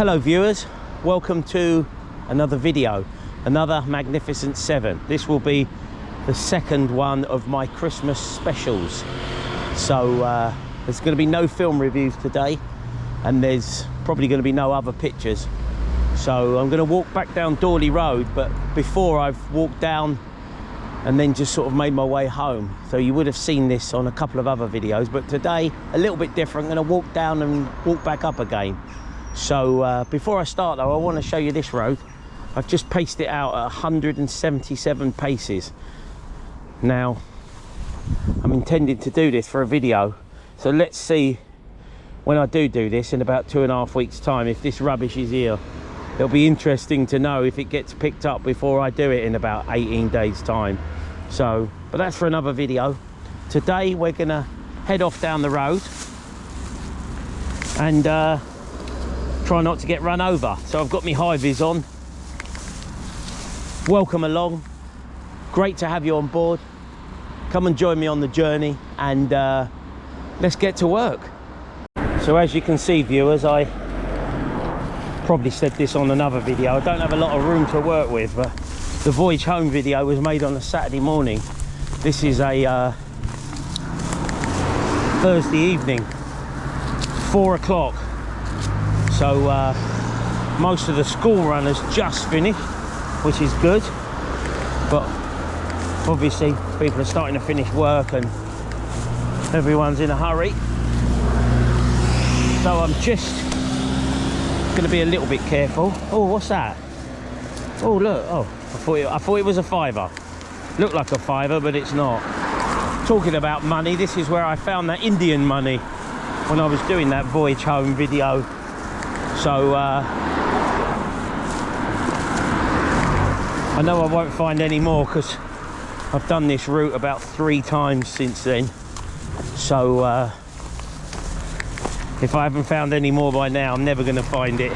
Hello viewers, welcome to another video, another Magnificent 7. This will be the second one of my Christmas specials. So there's going to be no film reviews today, and there's probably going to be no other pictures. So I'm going to walk back down Dawley Road, but before I've walked down and then just sort of made my way home. So you would have seen this on a couple of other videos, but today a little bit different. I'm going to walk down and walk back up again. So before I start though, I want to show you this road. I've just paced it out at 177 paces. Now, I'm intending to do this for a video. So let's see when I do this in about 2.5 weeks time, if this rubbish is here. It'll be interesting to know if it gets picked up before I do it in about 18 days time. So, but that's for another video. Today we're gonna head off down the road and try not to get run over. So I've got my high vis on. Welcome along, great to have you on board. Come and join me on the journey, and let's get to work. So as you can see viewers, I probably said this on another video, I don't have a lot of room to work with, but the voyage home video was made on a Saturday morning. This is a Thursday evening, 4 o'clock. So most of the school run has just finished, which is good, but obviously people are starting to finish work and everyone's in a hurry. So I'm just going to be a little bit careful. Oh, what's that? Oh look, oh, I thought it was a fiver. Looked like a fiver, but it's not. Talking about money, this is where I found that Indian money when I was doing that voyage home video. So I know I won't find any more because I've done this route about 3 times since then. So if I haven't found any more by now, I'm never going to find it.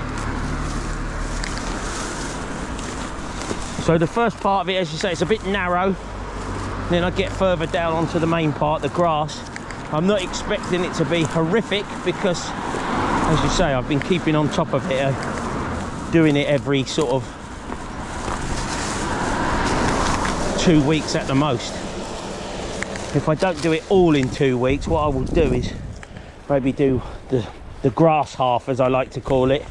So the first part of it, as you say, it's a bit narrow. Then I get further down onto the main part, the grass. I'm not expecting it to be horrific because, as you say, I've been keeping on top of it, doing it every sort of 2 weeks at the most. If I don't do it all in 2 weeks, what I will do is maybe do the grass half, as I like to call it,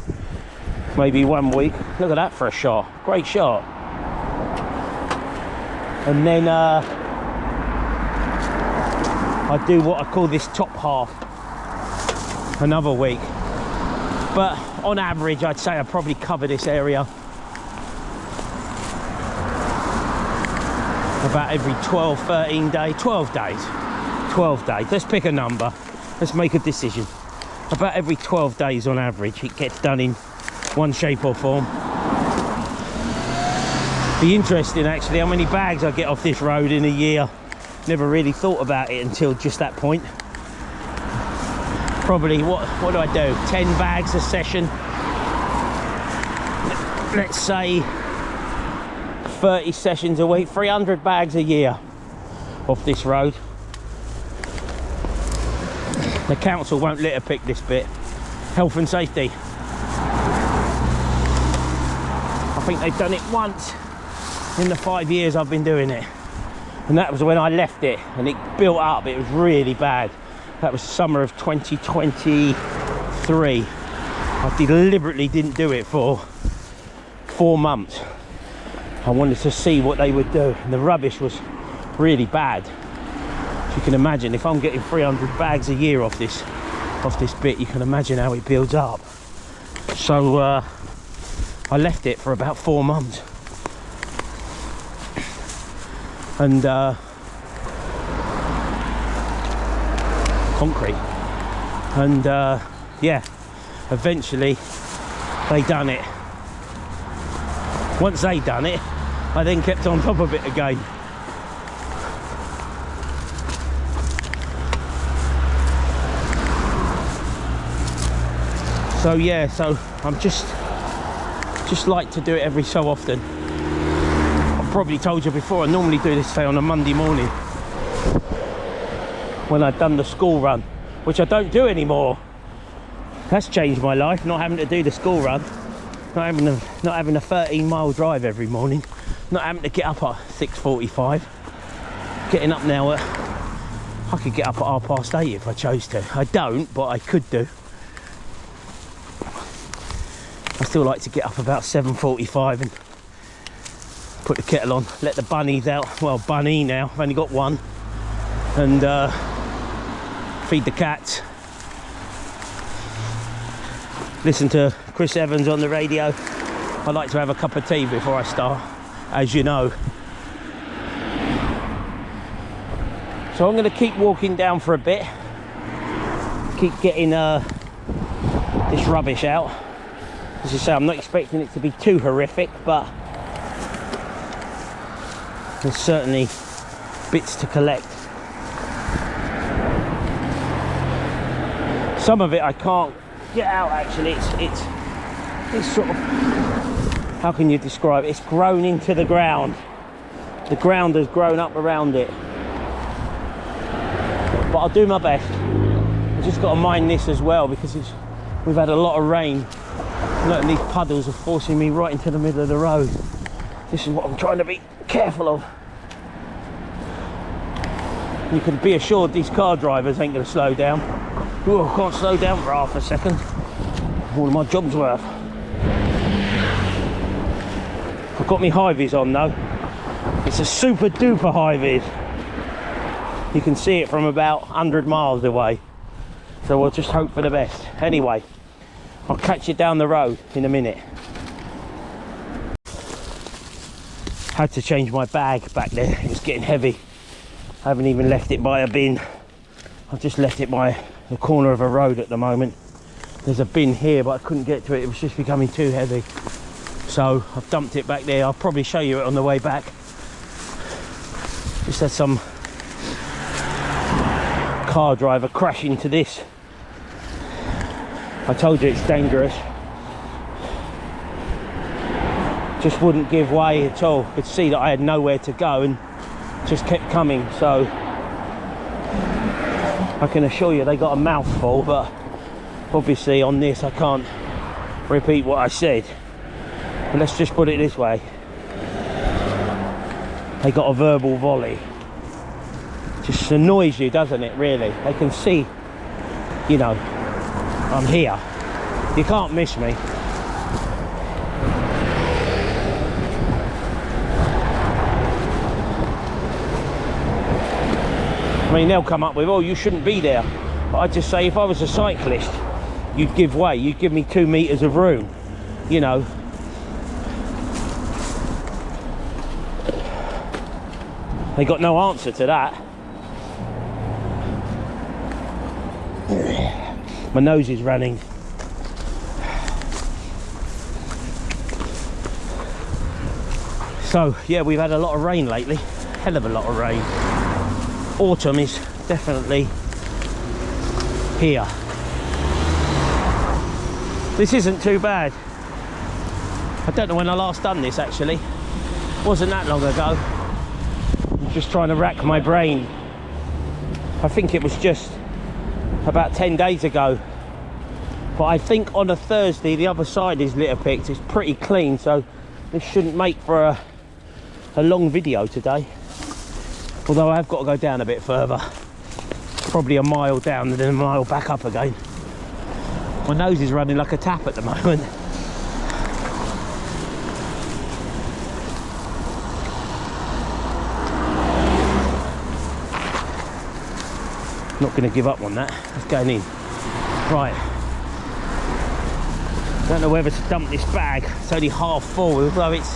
maybe 1 week. Look at that for a shot, great shot. And then I do what I call this top half another week. But on average, I'd say I probably cover this area about every 12, 13 days, 12 days. Let's pick a number. Let's make a decision. About every 12 days on average, it gets done in one shape or form. Be interesting actually how many bags I get off this road in a year. Never really thought about it until just that point. Probably, what do I do? 10 bags a session. Let's say 30 sessions a week, 300 bags a year off this road. The council won't litter pick this bit. Health and safety. I think they've done it once in the 5 years I've been doing it. And that was when I left it and it built up. It was really bad. That was summer of 2023. I deliberately didn't do it for 4 months. I wanted to see what they would do. And the rubbish was really bad. You can imagine if I'm getting 300 bags a year off this bit, you can imagine how it builds up. So I left it for about 4 months, and concrete, and yeah, eventually they done it. Once they done it, I then kept on top of it again. So yeah, so I'm just like to do it every so often. I've probably told you before, I normally do this, say, on a Monday morning when I've done the school run, which I don't do anymore. That's changed my life, not having to do the school run, not having a 13-mile drive every morning, not having to get up at 6:45. Getting up now at, I could get up at 8:30 if I chose to. I don't, but I could do. I still like to get up about 7:45 and put the kettle on, let the bunnies out. Well, bunny now, I've only got one, and feed the cats. Listen to Chris Evans on the radio. I like to have a cup of tea before I start, as you know. So I'm going to keep walking down for a bit, keep getting this rubbish out. As I say, I'm not expecting it to be too horrific, but there's certainly bits to collect. Some of it I can't get out actually. It's sort of, how can you describe it? It's grown into the ground. The ground has grown up around it. But I'll do my best. I've just got to mind this as well, because we've had a lot of rain. Look, and these puddles are forcing me right into the middle of the road. This is what I'm trying to be careful of. You can be assured these car drivers ain't going to slow down. Ooh, I can't slow down for half a second. All of my job's worth. I've got my high-vis on though. It's a super duper high-vis. You can see it from about 100 miles away. So we'll just hope for the best. Anyway, I'll catch you down the road in a minute. Had to change my bag back there. It was getting heavy. I haven't even left it by a bin. I've just left it by the corner of a road at the moment. There's a bin here, but I couldn't get to it. It was just becoming too heavy. So I've dumped it back there. I'll probably show you it on the way back. Just had some car driver crash into this. I told you it's dangerous. Just wouldn't give way at all. Could see that I had nowhere to go and just kept coming. So I can assure you they got a mouthful, but obviously on this I can't repeat what I said. But let's just put it this way. They got a verbal volley. Just annoys you, doesn't it, really? They can see, you know, I'm here. You can't miss me. I mean, they'll come up with, oh, you shouldn't be there. But I just say, if I was a cyclist, you'd give way. You'd give me 2 meters of room, you know. They got no answer to that. My nose is running. So yeah, we've had a lot of rain lately. Hell of a lot of rain. Autumn is definitely here. This isn't too bad. I don't know when I last done this actually. Wasn't that long ago. I'm just trying to rack my brain. I think it was just about 10 days ago. But I think on a Thursday the other side is litter picked. It's pretty clean, so this shouldn't make for a long video today. Although I have got to go down a bit further. Probably a mile down and then a mile back up again. My nose is running like a tap at the moment. Not going to give up on that. It's going in. Right. Don't know whether to dump this bag. It's only half full, although it's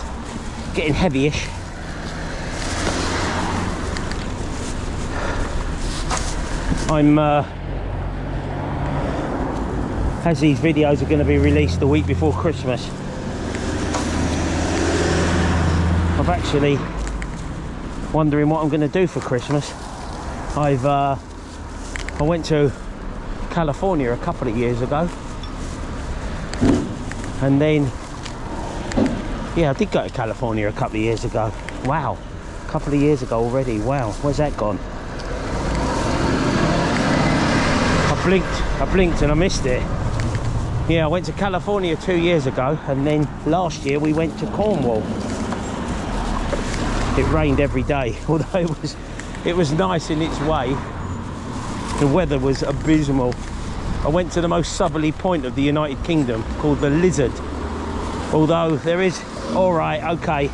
getting heavy-ish. I'm as these videos are going to be released the week before Christmas, I'm actually wondering what I'm going to do for Christmas. I went to California a couple of years ago, and then yeah, I did go to California a couple of years ago. Wow, a couple of years ago already. Wow, where's that gone? I blinked and I missed it. Yeah, I went to California 2 years ago, and then last year we went to Cornwall. It rained every day, although it was nice in its way. The weather was abysmal. I went to the most southerly point of the United Kingdom, called the Lizard. Although there is, all right, okay,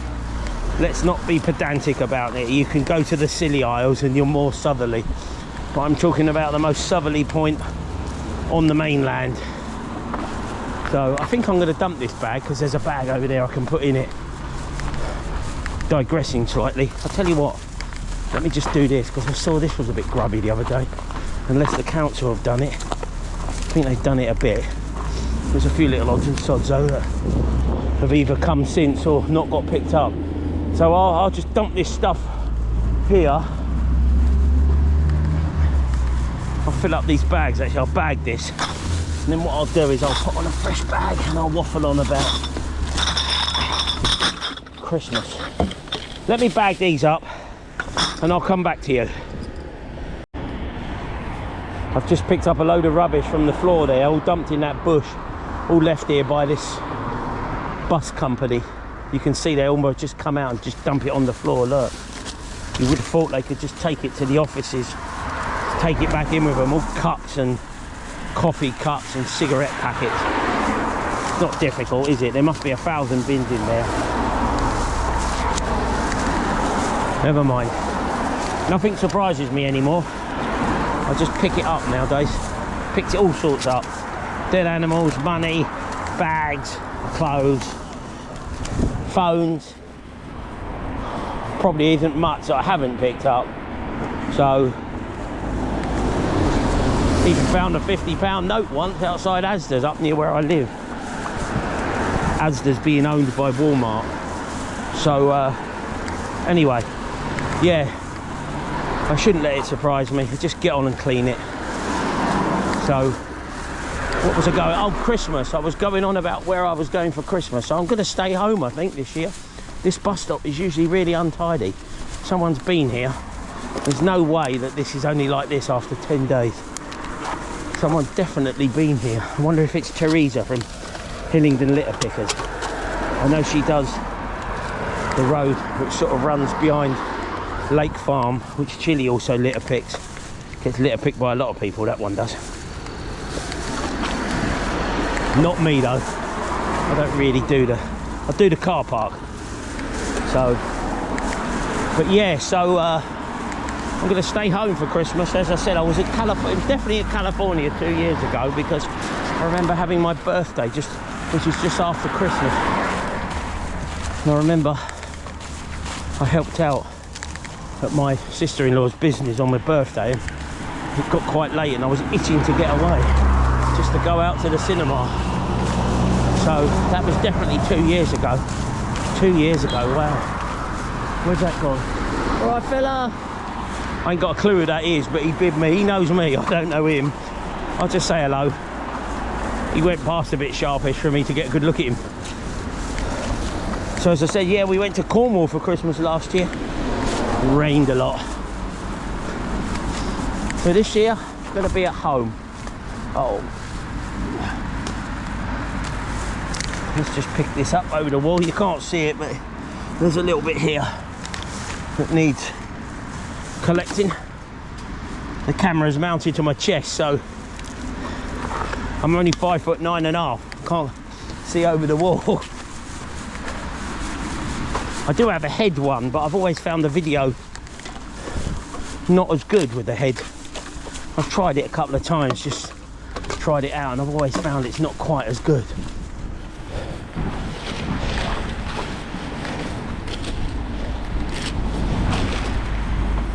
let's not be pedantic about it. You can go to the Scilly Isles and you're more southerly. But I'm talking about the most southerly point on the mainland. So I think I'm going to dump this bag, because there's a bag over there I can put in it. Digressing slightly, I'll tell you what, let me just do this, because I saw this was a bit grubby the other day. Unless the council have done it. I think they've done it a bit. There's a few little odds and sods though that have either come since or not got picked up. So I'll just dump this stuff here. I'll fill up these bags, actually I'll bag this. And then what I'll do is I'll put on a fresh bag and I'll waffle on about Christmas. Let me bag these up and I'll come back to you. I've just picked up a load of rubbish from the floor there, all dumped in that bush, all left here by this bus company. You can see they almost just come out and just dump it on the floor, look. You would have thought they could just take it to the offices, take it back in with them, all cups and coffee cups and cigarette packets. It's not difficult, is it? There must be 1,000 bins in there. Never mind. Nothing surprises me anymore. I just pick it up nowadays. Picked it all sorts up. Dead animals, money, bags, clothes, phones. Probably isn't much that I haven't picked up. So, even found a £50 note once outside Asda's up near where I live. Asda's being owned by Walmart. So, anyway, yeah. I shouldn't let it surprise me. Just get on and clean it. So, what was I going? Oh, Christmas. I was going on about where I was going for Christmas. So I'm going to stay home, I think, this year. This bus stop is usually really untidy. Someone's been here. There's no way that this is only like this after 10 days. Someone's definitely been here. I wonder if it's Teresa from Hillingdon Litter Pickers. I know she does the road which sort of runs behind Lake Farm, which Chile also litter picks. Gets litter picked by a lot of people, that one does. Not me though. I don't really do I do the car park. So, but yeah, so I'm going to stay home for Christmas. As I said, I was at California, definitely in California 2 years ago, because I remember having my birthday, which is just after Christmas. And I remember I helped out at my sister-in-law's business on my birthday. It got quite late and I was itching to get away, just to go out to the cinema. So that was definitely 2 years ago. 2 years ago, wow. Where's that gone? All right, fella. I ain't got a clue who that is, but he bid me. He knows me, I don't know him. I'll just say hello. He went past a bit sharpish for me to get a good look at him. So as I said, yeah, we went to Cornwall for Christmas last year. It rained a lot. So this year, I'm gonna be at home. Oh. Let's just pick this up over the wall. You can't see it, but there's a little bit here that needs collecting. The camera's mounted to my chest, so I'm only 5'9½". Can't see over the wall. I do have a head one, but I've always found the video not as good with the head. I've tried it a couple of times, just tried it out, and I've always found it's not quite as good.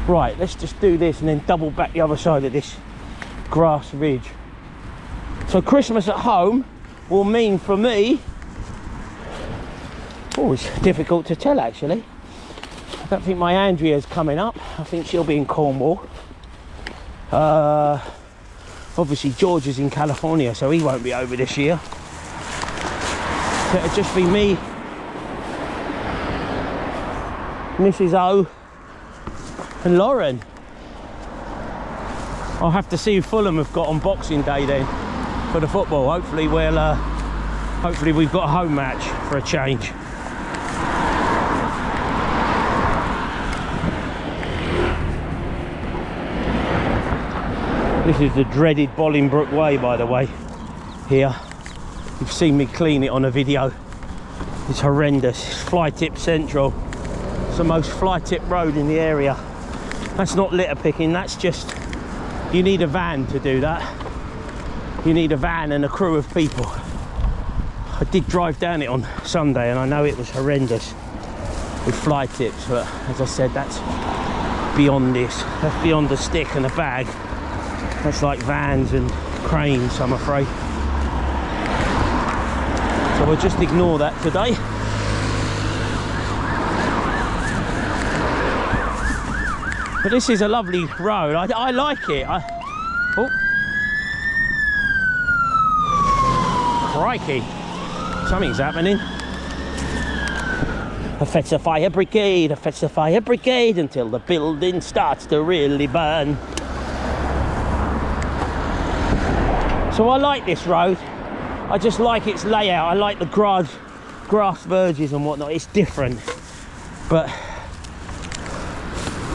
Right, let's just do this and then double back the other side of this grass ridge. So Christmas at home will mean for me, oh, it's difficult to tell actually. I don't think my Andrea's coming up. I think she'll be in Cornwall. Obviously George is in California, so he won't be over this year. So it'll just be me, Mrs. O and Lauren. I'll have to see who Fulham have got on Boxing Day then. for the football. Hopefully hopefully we've got a home match for a change. This is the dreaded Bolingbroke Way, by the way, here. You've seen me clean it on a video. It's horrendous. It's fly tip central. It's the most fly tip road in the area. That's not litter picking, that's just, you need a van to do that. You need a van and a crew of people. I did drive down it on Sunday and I know it was horrendous with fly tips, but as I said, that's beyond this. That's beyond the stick and a bag. That's like vans and cranes, I'm afraid. So we'll just ignore that today. But this is a lovely road. I like it. Oh. Crikey. Something's happening. A fetch a fire brigade, a fetch a fire brigade until the building starts to really burn. So I like this road. I just like its layout. I like the grass verges and whatnot. It's different. But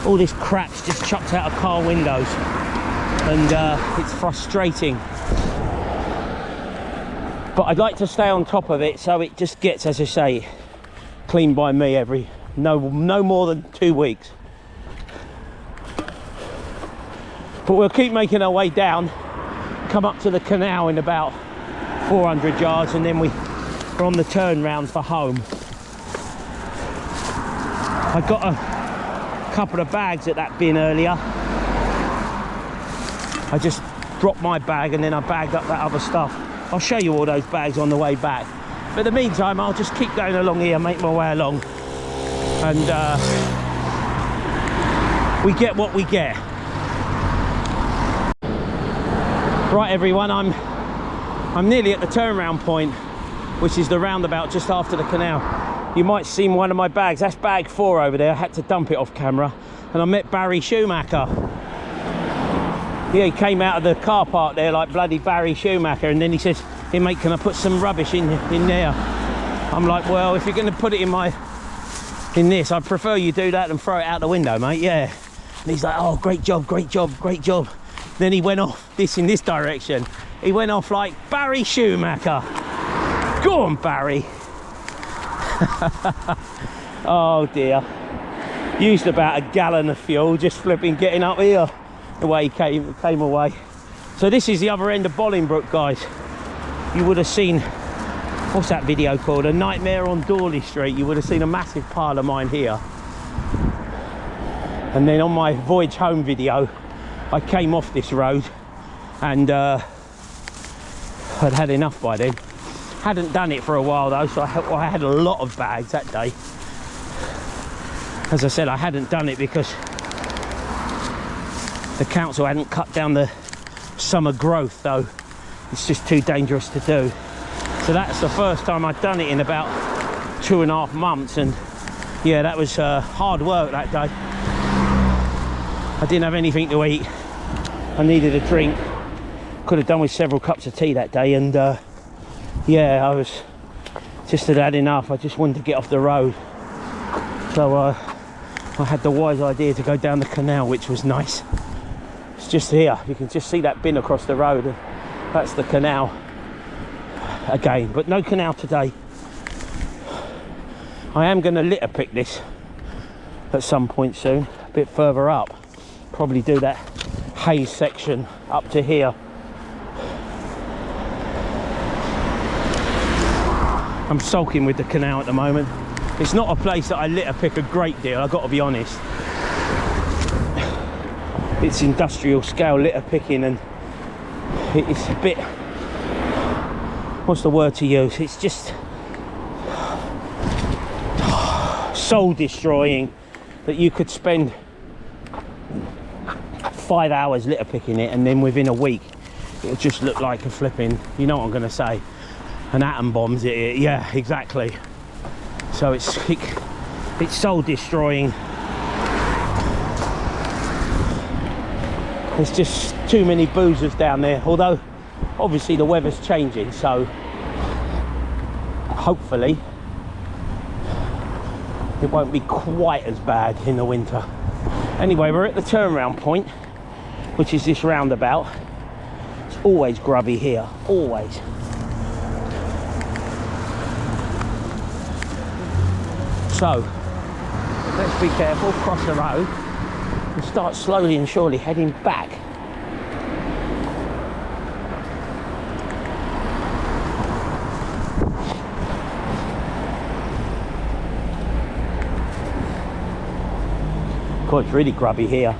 all this crap's just chucked out of car windows. And it's frustrating. But I'd like to stay on top of it so it just gets, as I say, cleaned by me every no more than 2 weeks. But we'll keep making our way down, come up to the canal in about 400 yards, and then we're on the turn round for home. I got a couple of bags at that bin earlier. I just dropped my bag and then I bagged up that other stuff. I'll show you all those bags on the way back. But in the meantime, I'll just keep going along here, make my way along, and we get what we get. Right, everyone, I'm nearly at the turnaround point, which is the roundabout just after the canal. You might see one of my bags. That's bag 4 over there. I had to dump it off camera, and I met Barry Schumacher. Yeah, he came out of the car park there like bloody Barry Schumacher, and then he says, "Hey mate, can I put some rubbish in there?" I'm like, well, if you're going to put it in this, I'd prefer you do that than throw it out the window, mate. Yeah. And he's like, "Oh, great job, great job, great job." Then he went off in this direction. He went off like Barry Schumacher. Go on, Barry. Oh dear. Used about a gallon of fuel just flipping getting up here. The way he came away. So this is the other end of Bolingbroke, guys. You would have seen, what's that video called? A Nightmare on Dawley Street. You would have seen a massive pile of mine here. And then on my voyage home video, I came off this road and I'd had enough by then. Hadn't done it for a while though, so I had a lot of bags that day. As I said, I hadn't done it because the council hadn't cut down the summer growth, though it's just too dangerous to do. So that's the first time I'd done it in about 2.5 months, and yeah, that was hard work that day. I didn't have anything to eat. I needed a drink. Could have done with several cups of tea that day, and yeah, I was just had enough. I just wanted to get off the road. So I had the wise idea to go down the canal, which was nice. It's just here. You can just see that bin across the road, and that's the canal again, but no canal today. I am going to litter pick this at some point soon, a bit further up. Probably do that haze section up to here. I'm sulking with the canal at the moment. It's not a place that I litter pick a great deal, I've got to be honest. It's industrial scale litter picking, and it's a bit, what's the word to use? It's just soul destroying that you could spend 5 hours litter picking it, and then within a week it'll just look like a flipping, you know what I'm going to say, an atom bomb's it. Yeah, exactly. So it's soul destroying. There's just too many boozers down there, although obviously the weather's changing, so hopefully it won't be quite as bad in the winter. Anyway, we're at the turnaround point, which is this roundabout. It's always grubby here, always. So let's be careful, cross the road and start slowly and surely heading back. God, it's really grubby here.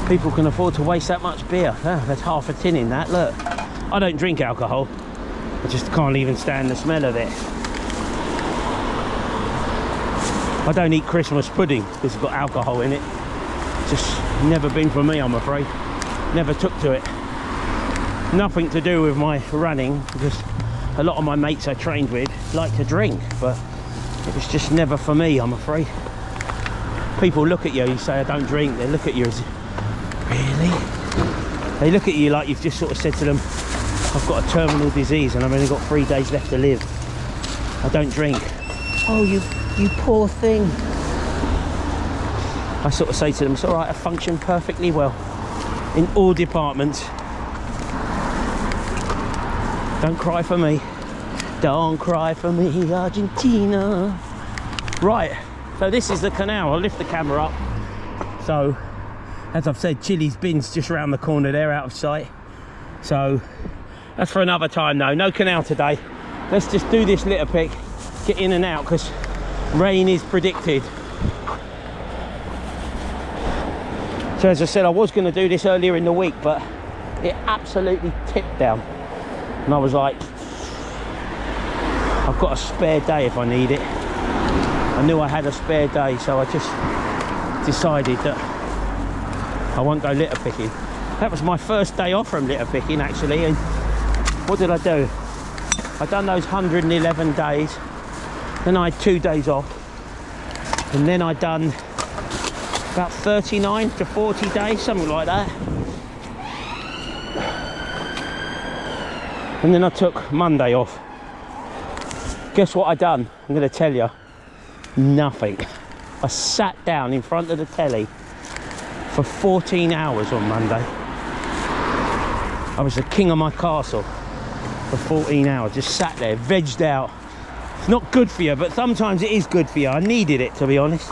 People can afford to waste that much beer. There's half a tin in that, look. I don't drink alcohol. I just can't even stand the smell of it. I don't eat Christmas pudding because it's got alcohol in it. Just never been for me, I'm afraid. Never took to it. Nothing to do with my running, because a lot of my mates I trained with like to drink, but it was just never for me, I'm afraid. People look at you, you say I don't drink, they look at you as, really? They look at you like you've just sort of said to them, I've got a terminal disease and I've only got 3 days left to live. I don't drink. Oh, you poor thing. I sort of say to them, it's all right, I function perfectly well in all departments. Don't cry for me. Don't cry for me, Argentina. Right, so this is the canal. I'll lift the camera up. So, as I've said, Chili's bin's just around the corner there, out of sight. So, that's for another time though. No canal today. Let's just do this litter pick, get in and out, because rain is predicted. So as I said, I was going to do this earlier in the week, but it absolutely tipped down. And I was like, I've got a spare day if I need it. I knew I had a spare day, so I just decided that I won't go litter picking. That was my first day off from litter picking, actually. And what did I do? I done those 111 days. Then I had 2 days off. And then I done about 39 to 40 days, something like that. And then I took Monday off. Guess what I done? I'm going to tell you. Nothing. I sat down in front of the telly for 14 hours on Monday. I was the king of my castle for 14 hours. Just sat there, vegged out. It's not good for you, but sometimes it is good for you. I needed it, to be honest.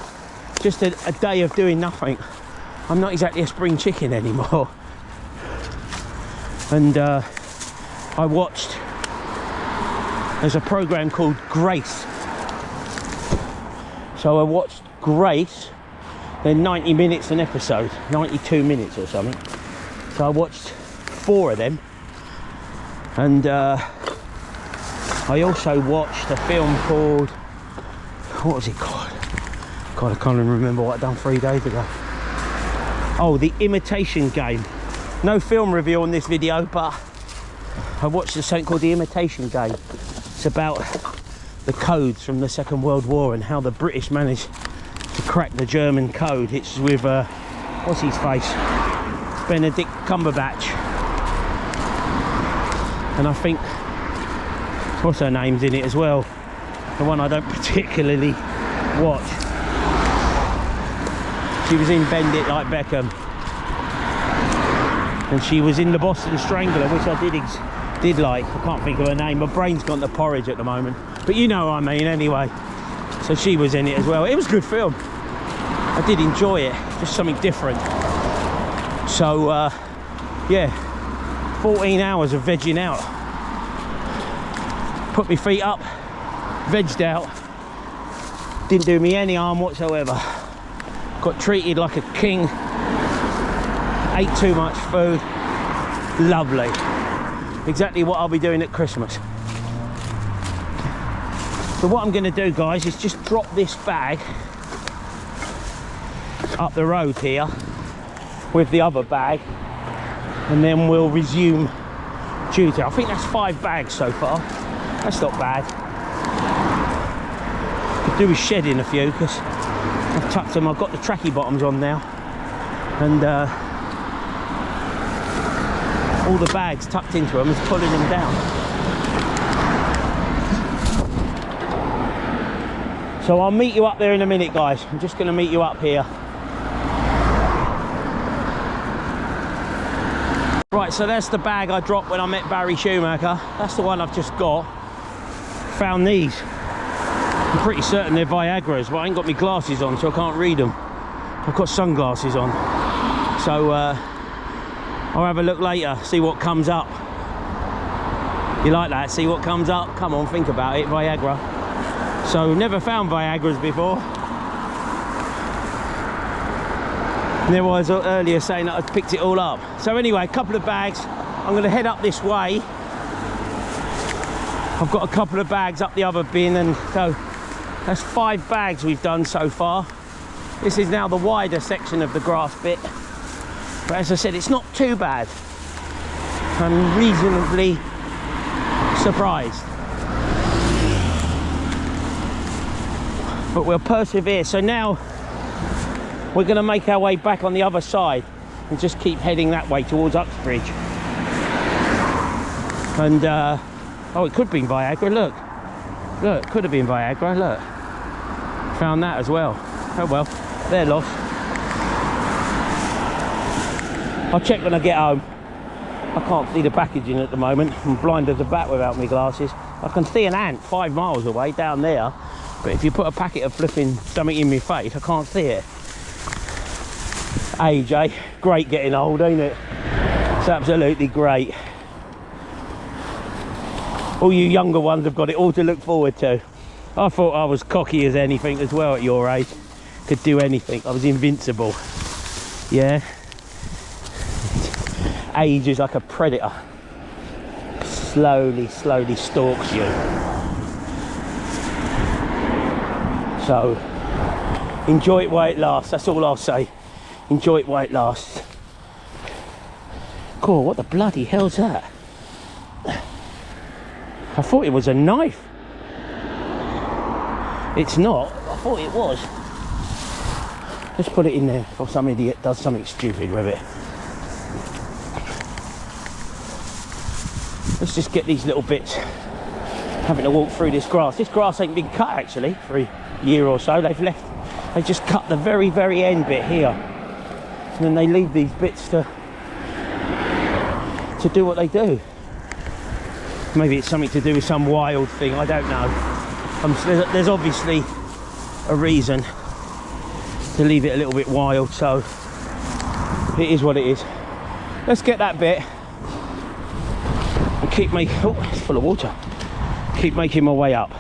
Just a day of doing nothing. I'm not exactly a spring chicken anymore. And I watched, there's a program called Grace. So I watched Grace. They're 90 minutes an episode, 92 minutes or something. So I watched 4 of them. And I also watched a film called, what was it called? God, I can't even remember what I'd done 3 days ago. Oh, The Imitation Game. No film review on this video, but I watched something called The Imitation Game. It's about the codes from the Second World War and how the British managed to crack the German code. It's with, what's his face? Benedict Cumberbatch. And I think, what's her name's in it as well? The one I don't particularly watch. She was in Bend It Like Beckham. And she was in The Boston Strangler, which I did like. I can't think of her name. My brain's gone to porridge at the moment. But you know what I mean anyway. So she was in it as well. It was a good film. I did enjoy it. Just something different. So, yeah. 14 hours of vegging out. Put my feet up. Vegged out. Didn't do me any harm whatsoever. Got treated like a king. Ate too much food. Lovely. Exactly what I'll be doing at Christmas. So what I'm going to do, guys, is just drop this bag up the road here with the other bag, and then we'll resume duty. I think that's 5 bags so far. That's not bad. do with shedding a few, because I've tucked them. I've got the tracky bottoms on now, and all the bags tucked into them is pulling them down. So I'll meet you up there in a minute, guys. I'm just going to meet you up here. Right, so that's the bag I dropped when I met Barry Schumacher. That's the one I've just got. Found these. I'm pretty certain they're Viagra's, but I ain't got my glasses on, so I can't read them. I've got sunglasses on. So I'll have a look later, see what comes up. You like that? See what comes up? Come on, think about it. Viagra. So never found Viagra's before. And there was earlier saying that I'd picked it all up. So anyway, a couple of bags. I'm going to head up this way. I've got a couple of bags up the other bin, and so that's 5 bags we've done so far. This is now the wider section of the grass bit. But as I said, it's not too bad. I'm reasonably surprised. But we'll persevere. So now we're going to make our way back on the other side and just keep heading that way towards Uxbridge. And oh, it could have been Viagra. Look, could have been Viagra. Look, found that as well. Oh well, they're lost. I'll check when I get home. I can't see the packaging at the moment. I'm blind as a bat without my glasses. I can see an ant 5 miles away down there, but if you put a packet of flipping something in my face, I can't see it. Age, eh? Great getting old, ain't it? It's absolutely great. All you younger ones have got it all to look forward to. I thought I was cocky as anything as well at your age. Could do anything. I was invincible. Yeah. Age is like a predator. Slowly stalks you. So enjoy it while it lasts. That's all I'll say. Enjoy it while it lasts. Cool, what the bloody hell's that? I thought it was a knife. It's not. I thought it was. Let's put it in there before some idiot does something stupid with it. Let's just get these little bits. Having to walk through this grass. This grass ain't been cut actually for a year or so. They just cut the very end bit here, and then they leave these bits to do what they do. Maybe it's something to do with some wild thing, I don't know. There's obviously a reason to leave it a little bit wild, so it is what it is. Let's get that bit and keep making, oh, it's full of water. Keep making my way up.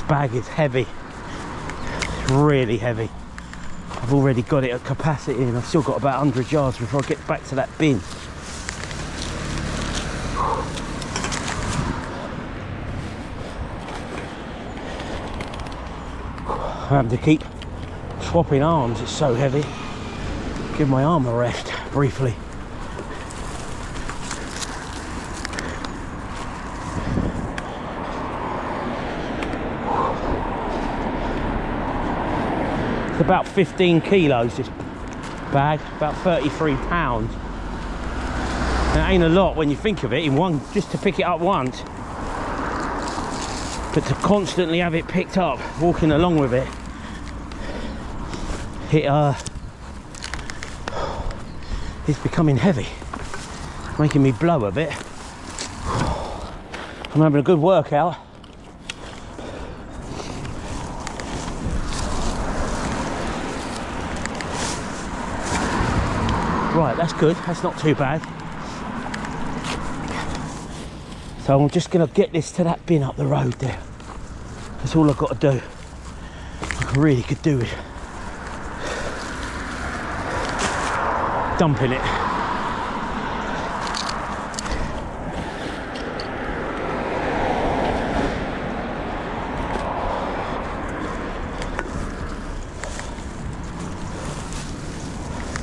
Bag is heavy, really heavy. I've already got it at capacity and I've still got about 100 yards before I get back to that bin. I have to keep swapping arms, it's so heavy. Give my arm a rest briefly. About 15 kilos this bag, about 33 pounds. That ain't a lot when you think of it, in one, just to pick it up once, but to constantly have it picked up, walking along with it, is becoming heavy, making me blow a bit. I'm having a good workout. Right, that's good, that's not too bad. So I'm just going to get this to that bin up the road there. That's all I've got to do. I really could do with dumping it.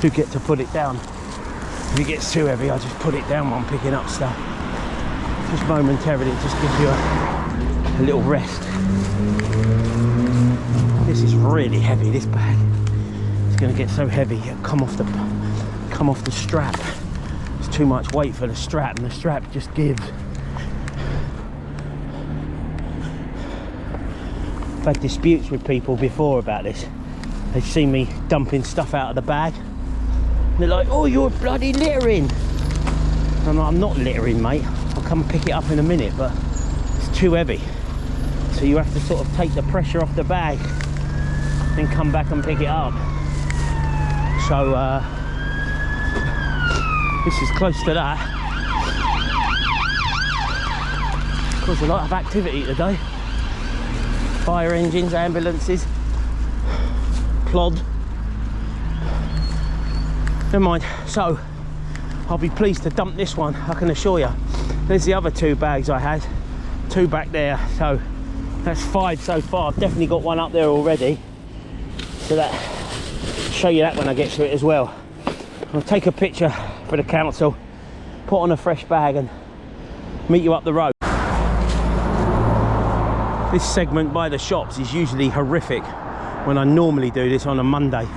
Do get to put it down. If it gets too heavy, I just put it down while I'm picking up stuff. Just momentarily, it just gives you a little rest. This is really heavy, this bag. It's going to get so heavy, it'll come off the strap. It's too much weight for the strap, and the strap just gives. I've had disputes with people before about this. They've seen me dumping stuff out of the bag. They're like, oh, you're bloody littering. I'm like, I'm not littering, mate. I'll come and pick it up in a minute, but it's too heavy. So you have to sort of take the pressure off the bag, then come back and pick it up. So this is close to that. Caused a lot of activity today. Fire engines, ambulances, plod. Never mind. So I'll be pleased to dump this one, I can assure you. There's the other 2 bags I had, 2 back there, so that's 5 so far. I've definitely got one up there already, so that I'll show you that when I get to it as well. I'll take a picture for the council, put on a fresh bag and meet you up the road. This segment by the shops is usually horrific when I normally do this on a Monday,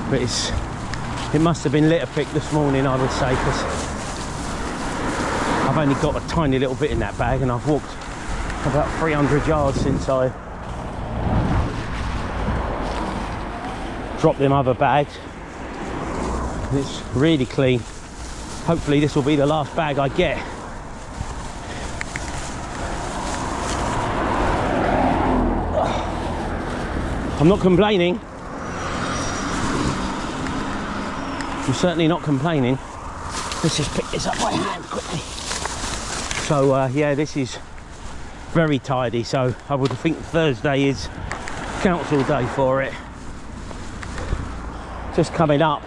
but it must have been litter picked this morning, I would say, because I've only got a tiny little bit in that bag, and I've walked about 300 yards since I dropped them other bags. And it's really clean. Hopefully this will be the last bag I get. I'm not complaining. I'm certainly not complaining. Let's just pick this up by hand quickly. So yeah, this is very tidy. So I would think Thursday is council day for it. Just coming up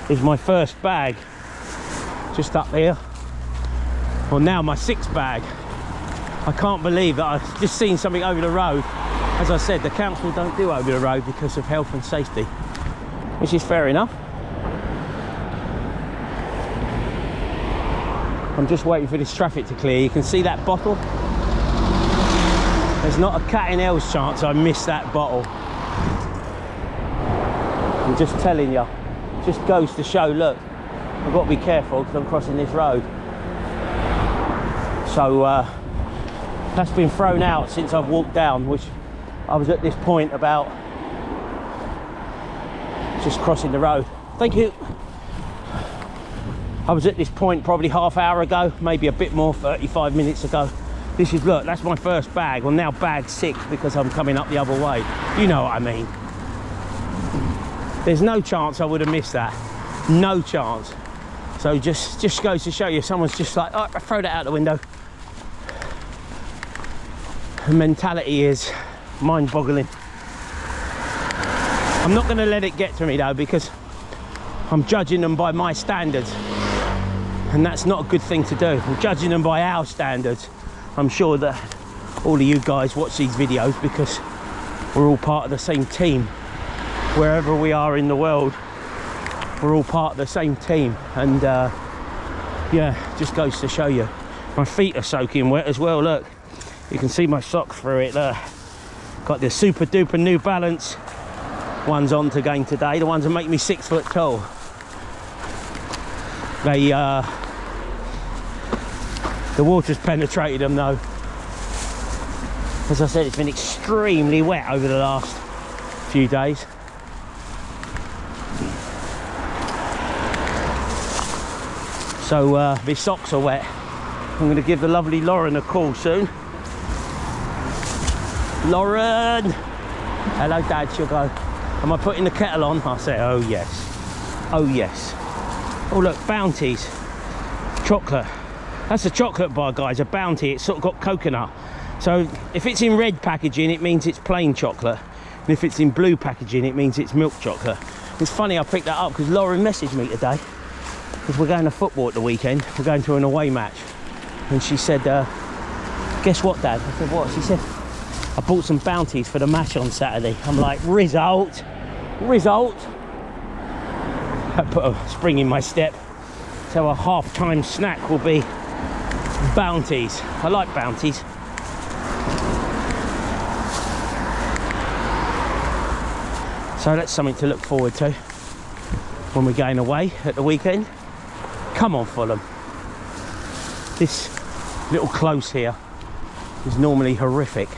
is my first bag, just up here. Well, now my 6th bag. I can't believe that I've just seen something over the road. As I said, the council don't do over the road because of health and safety, which is fair enough. I'm just waiting for this traffic to clear. You can see that bottle. There's not a cat in hell's chance I missed that bottle. I'm just telling you. Just goes to show, look, I've got to be careful because I'm crossing this road. So that's been thrown out since I've walked down, which I was at this point about just crossing the road. Thank you. I was at this point probably half hour ago, maybe a bit more, 35 minutes ago. This is, look, that's my first bag. Well, now bag 6 because I'm coming up the other way. You know what I mean. There's no chance I would have missed that. No chance. So just goes to show you, someone's just like, oh, throw that out the window. The mentality is mind-boggling. I'm not going to let it get to me though, because I'm judging them by my standards, and that's not a good thing to do. I'm judging them by our standards. I'm sure that all of you guys watch these videos because we're all part of the same team. Wherever we are in the world, we're all part of the same team. And yeah, just goes to show you. My feet are soaking wet as well, look. You can see my socks through it there. Got the super duper New Balance ones on to gain today, the ones that make me 6 foot tall. They the water's penetrated them though. As I said, it's been extremely wet over the last few days. So my socks are wet. I'm going to give the lovely Lauren a call soon. Lauren! Hello, Dad. She'll go, am I putting the kettle on? I'll say, oh yes. Oh yes. Oh look, Bounties. Chocolate. That's a chocolate bar, guys, a Bounty. It's sort of got coconut. So if it's in red packaging, it means it's plain chocolate. And if it's in blue packaging, it means it's milk chocolate. It's funny I picked that up because Lauren messaged me today. Because we're going to football at the weekend. We're going to an away match. And she said, guess what, Dad? I said, what? She said, I bought some Bounties for the match on Saturday. I'm like, result. I put a spring in my step. So a half-time snack will be Bounties. I like Bounties. So that's something to look forward to when we're going away at the weekend. Come on, Fulham. This little close here is normally horrific.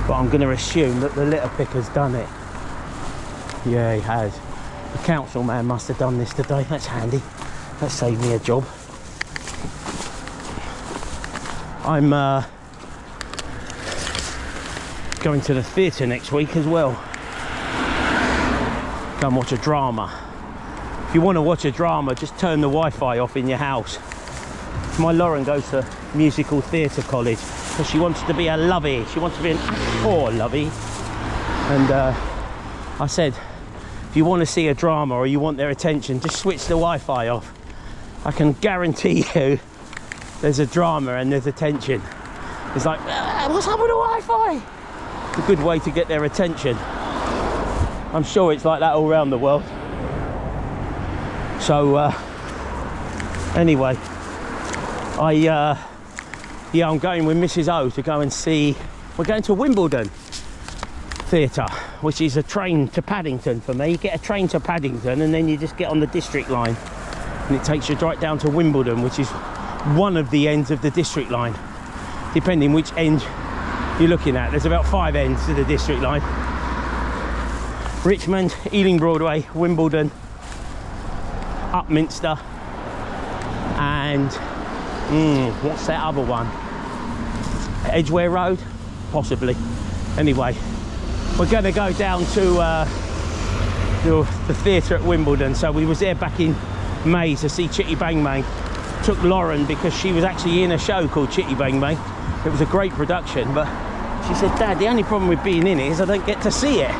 But I'm going to assume that the litter picker's done it. Yeah, he has. The council man must have done this today. That's handy. That saved me a job. I'm going to the theatre next week as well. Go and watch a drama. If you want to watch a drama, just turn the Wi-Fi off in your house. My Lauren goes to musical theatre college because she wants to be a lovey. She wants to be an actor lovey. And I said, if you want to see a drama or you want their attention, just switch the Wi-Fi off. I can guarantee you there's a drama and there's attention. It's like, what's up with the Wi-Fi? It's a good way to get their attention. I'm sure it's like that all around the world. So anyway, I'm going with Mrs. O to go and see, we're going to Wimbledon Theatre, which is a train to Paddington for me. You get a train to Paddington and then you just get on the district line and it takes you right down to Wimbledon, which is one of the ends of the district line, depending which end you're looking at. There's about 5 ends to the district line. Richmond, Ealing Broadway, Wimbledon, Upminster, and what's that other one? Edgware Road? Possibly. Anyway, we're going to go down to the theatre at Wimbledon. So we was there back in May to see Chitty Bang Bang. Took Lauren because she was actually in a show called Chitty Bang Bang. It was a great production, but she said, Dad, the only problem with being in it is I don't get to see it.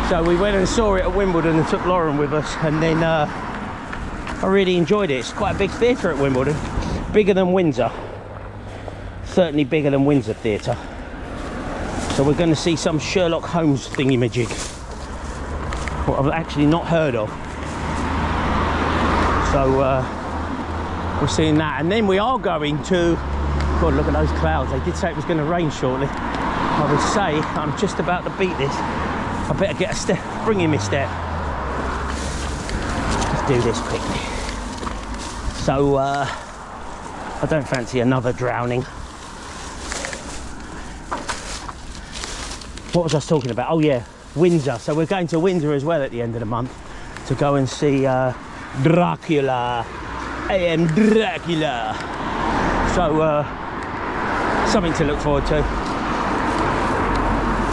So we went and saw it at Wimbledon and took Lauren with us, and then I really enjoyed it. It's quite a big theatre at Wimbledon, bigger than Windsor, certainly bigger than Windsor Theatre. So we're going to see some Sherlock Holmes thingy-majig, what I've actually not heard of. So we're seeing that, and then we are going to, God, look at those clouds. They did say it was going to rain shortly. I would say I'm just about to beat this. I better get a step, bring in my step. Let's do this quickly. So I don't fancy another drowning. What was I talking about? Oh yeah, Windsor. So we're going to Windsor as well at the end of the month to go and see Dracula. I am Dracula. So something to look forward to.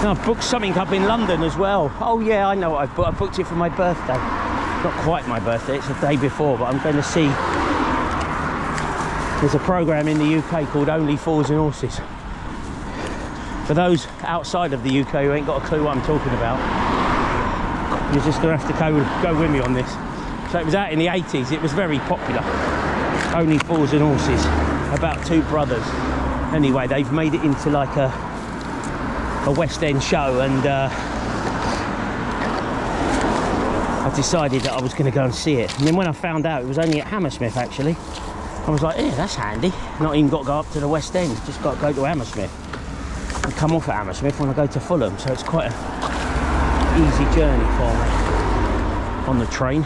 And I've booked something up in London as well. Oh yeah, I know what I've booked. I booked it for my birthday. Not quite my birthday, it's the day before, but I'm going to see, there's a programme in the UK called Only Fools and Horses. For those outside of the UK who ain't got a clue what I'm talking about, you're just going to have to go with me on this. So it was out in the 80s, it was very popular. Only Fools and Horses, about 2 brothers. Anyway, they've made it into like a West End show, and I decided that I was going to go and see it. And then when I found out it was only at Hammersmith, actually, I was like, yeah, that's handy. Not even got to go up to the West End, just got to go to Hammersmith and come off at Hammersmith when I go to Fulham. So it's quite an easy journey for me on the train.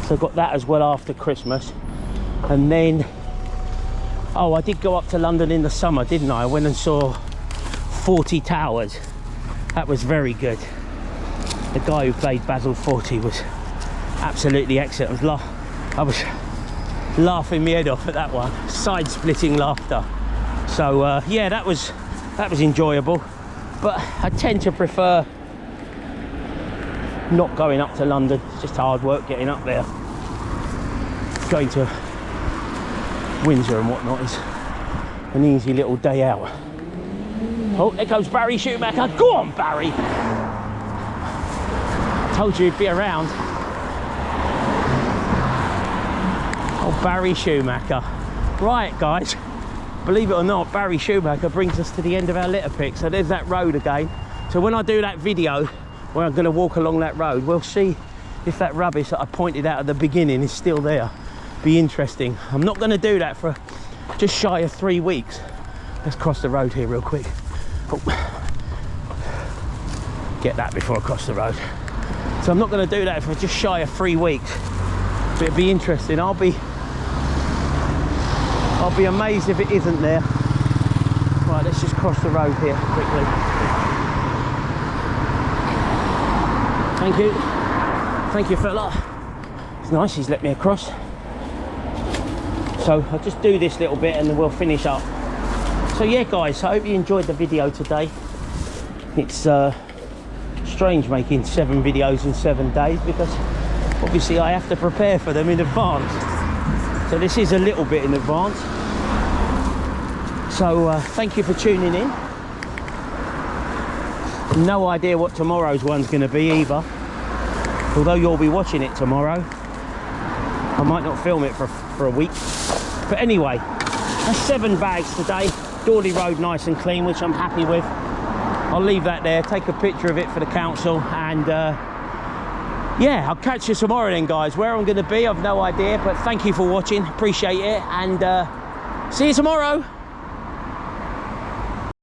So I got that as well after Christmas. And then, oh, I did go up to London in the summer, didn't I? I went and saw 40 Towers. That was very good. The guy who played Basil Fawlty was absolutely excellent. I was laughing my head off at that one, side-splitting laughter. So yeah, that was enjoyable, but I tend to prefer not going up to London. It's just hard work getting up there. Going to Windsor and whatnot is an easy little day out. Oh, there goes Barry Schumacher. Go on, Barry. Told you he'd be around. Oh, Barry Schumacher. Right, guys, believe it or not, Barry Schumacher brings us to the end of our litter pick. So there's that road again. So when I do that video where I'm going to walk along that road, we'll see if that rubbish that I pointed out at the beginning is still there. Be interesting. I'm not going to do that for just shy of 3 weeks. Let's cross the road here real quick. Oh. Get that before I cross the road. So I'm not going to do that for just shy of 3 weeks. But it'd be interesting. I'll be amazed if it isn't there. Right, let's just cross the road here quickly. Thank you, fella. It's nice he's let me across. So I'll just do this little bit and then we'll finish up. So yeah, guys, I hope you enjoyed the video today. It's strange making 7 videos in 7 days because obviously I have to prepare for them in advance. So this is a little bit in advance. So thank you for tuning in. No idea what tomorrow's one's going to be either. Although you'll be watching it tomorrow. I might not film it for a week. But anyway, that's 7 bags today. Dawley Road nice and clean, which I'm happy with. I'll leave that there, take a picture of it for the council, and yeah, I'll catch you tomorrow then, guys. Where I'm going to be, I've no idea, but thank you for watching, appreciate it, and see you tomorrow.